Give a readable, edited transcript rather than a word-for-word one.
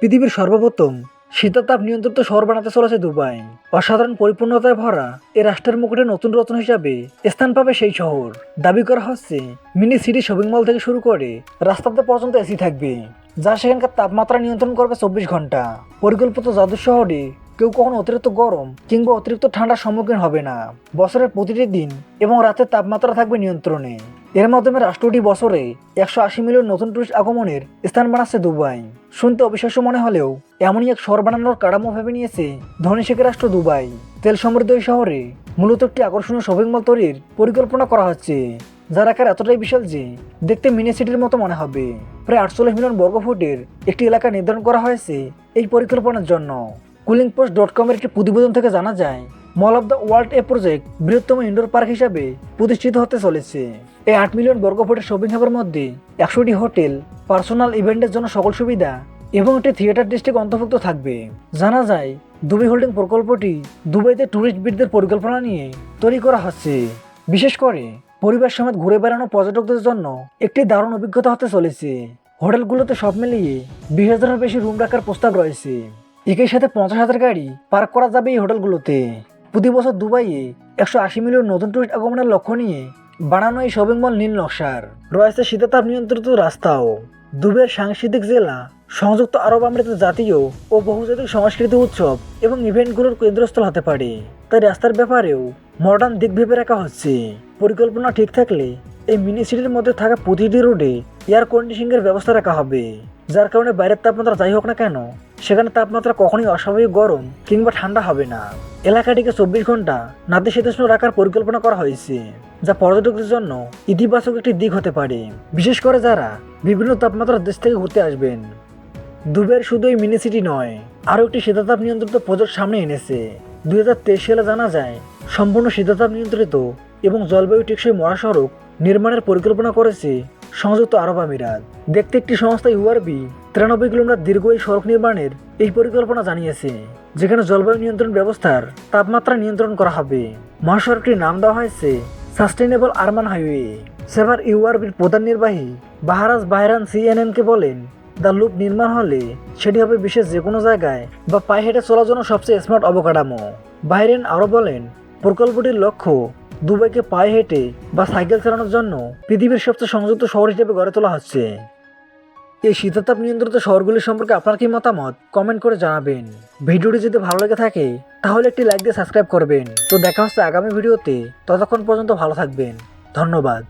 পৃথিবীর সর্বপ্রথম শীতাতাপ নিয়ন্ত্রিত শহর বানাতে চলেছে দুবাই। অসাধারণ পরিপূর্ণতায় ভরা এ রাষ্ট্রের মুকুটে নতুন রত্ন হিসাবে স্থান পাবে সেই শহর। দাবি করা হচ্ছে মিনি সিটি শপিং মল থেকে শুরু করে রাস্তাতে পর্যন্ত এসি থাকবে, যা সেখানকার তাপমাত্রা নিয়ন্ত্রণ করবে 24 ঘন্টা। পরিকল্পিত জাদু শহরে কেউ কখনো অতিরিক্ত গরম কিংবা অতিরিক্ত ঠান্ডার সম্মুখীন হবে না। বছরের প্রতিটি দিন এবং রাতের তাপমাত্রা থাকবে নিয়ন্ত্রণে। এর মাধ্যমে রাষ্ট্রটি বছরে 180 মিলিয়ন নতুন টুরিস্ট আগমনের স্থান বানাচ্ছে দুবাই। শুনতে অবিশ্বাস্য মনে হলেও এমনই এক শহর বানানোর কাঠামো ভেবে নিয়েছে ধনী শেখের রাষ্ট্র দুবাই। তেল সমৃদ্ধ এই শহরে মূলত একটি আকর্ষণীয় শপিং মল তৈরির পরিকল্পনা করা হচ্ছে, যার আকার এতটাই বিশাল যে দেখতে মিনি সিটির মতো মনে হবে। প্রায় 48 মিলিয়ন বর্গফুটের একটি এলাকা নির্ধারণ করা হয়েছে এই পরিকল্পনার জন্য। কুলিংপোস্ট.com-এর একটি প্রতিবেদন থেকে জানা যায়, মল অব দ্য ওয়ার্ল্ড এ প্রজেক্ট বৃহত্তম ইনডোর পার্ক হিসাবে প্রতিষ্ঠিত হতে চলেছে। এই 8 মিলিয়ন বর্গফুটের শপিং হাবের মধ্যে 100টি হোটেল, পার্সোনাল ইভেন্টের জন্য সকল সুবিধা এবং একটি থিয়েটার ডিস্ট্রিক্ট অন্তর্ভুক্ত থাকবে। জানা যায়, দুবাই হোল্ডিং প্রকল্পটি দুবাইতে ট্যুরিস্টবিদদের পরিকল্পনা নিয়ে তৈরি করা হচ্ছে। বিশেষ করে পরিবার সমেত ঘুরে বেড়ানো পর্যটকদের জন্য একটি দারুণ অভিজ্ঞতা হতে চলেছে। হোটেলগুলোতে সব মিলিয়ে 20,000-এর বেশি রুম রাখার প্রস্তাব রয়েছে। একই সাথে 50,000 গাড়ি পার্ক করা যাবে এই হোটেলগুলোতে। প্রতি বছর দুবাইয়ে 180 মিলিয়ন নতুন টুরিস্ট আগমনের লক্ষ্য নিয়ে বানানো এই শপিং মল নীল নকশার। রয়েছে শীতাতাপ নিয়ন্ত্রিত রাস্তাও। দুবাইয়ের সাংস্কৃতিক জেলা সংযুক্ত আরব আমিরাতের জাতীয় ও বহুজাতিক সংস্কৃতি উৎসব এবং ইভেন্টগুলোর কেন্দ্রস্থল হতে পারে। তাই রাস্তার ব্যাপারেও মডার্ন দিক ভেবে রাখা হচ্ছে। পরিকল্পনা ঠিক থাকলে এই মিনি সিটির মধ্যে থাকা প্রতিটি রোডে এয়ার কন্ডিশনিংয়ের ব্যবস্থা রাখা হবে, যার কারণে বাইরের তাপমাত্রা যাই হোক না কেন সেখানে তাপমাত্রা কখনোই অস্বাভাবিক গরম কিংবা ঠান্ডা হবে না। এলাকাটিকে 24 ঘন্টা নাতিশীতোষ্ণ রাখার পরিকল্পনা করা হয়েছে, যা পর্যটকদের জন্য ইতিবাচক একটি দিক হতে পারে, বিশেষ করে যারা বিভিন্ন তাপমাত্রার দেশ থেকে ঘুরতে আসবেন। দুবাইয়ের শুধু এই মিনি সিটি নয়, আরও একটি শীতাতাপ নিয়ন্ত্রিত প্রজেক্ট সামনে এনেছে। 2023 সালে জানা যায়, সম্পূর্ণ শীতাতাপ নিয়ন্ত্রিত এবং জলবায়ু টেকসই মহাসড়ক নির্মাণের পরিকল্পনা করেছে সংযুক্ত আরব আমিরাত। দেখতে একটি সংস্থা ইউআরবি 93 কিলোমিটার দীর্ঘ এই সড়ক নির্মাণের এই পরিকল্পনা জানিয়েছে, যেখানে জলবায়ু নিয়ন্ত্রণ ব্যবস্থার তাপমাত্রা নিয়ন্ত্রণ করা হবে। মহাসড়কটির নাম দেওয়া হয়েছে সাস্টেইনেবল আরবান হাইওয়ে। সেবার ইউআরবির প্রধান নির্বাহী বাহারাজ বাহরান CNN-কে বলেন, দ্য লুপ নির্মাণ হলে সেটি হবে বিশেষ যে কোনো জায়গায় বা পায়ে হেঁটে চলার জন্য সবচেয়ে স্মার্ট অবকাঠামো। বাহরান আরও বলেন, প্রকল্পটির লক্ষ্য দুবাইকে পায়ে হেঁটে বা সাইকেল চালানোর জন্য পৃথিবীর সবচেয়ে সংযুক্ত শহর হিসেবে গড়ে তোলা হচ্ছে। এই শীতাতাপ নিয়ন্ত্রিত শহরগুলি সম্পর্কে আপনার কি মতামত কমেন্ট করে জানাবেন। ভিডিওটি যদি ভালো লেগে থাকে তাহলে একটি লাইক দিয়ে সাবস্ক্রাইব করবেন। তো দেখা হচ্ছে আগামী ভিডিওতে, ততক্ষণ পর্যন্ত ভালো থাকবেন। ধন্যবাদ।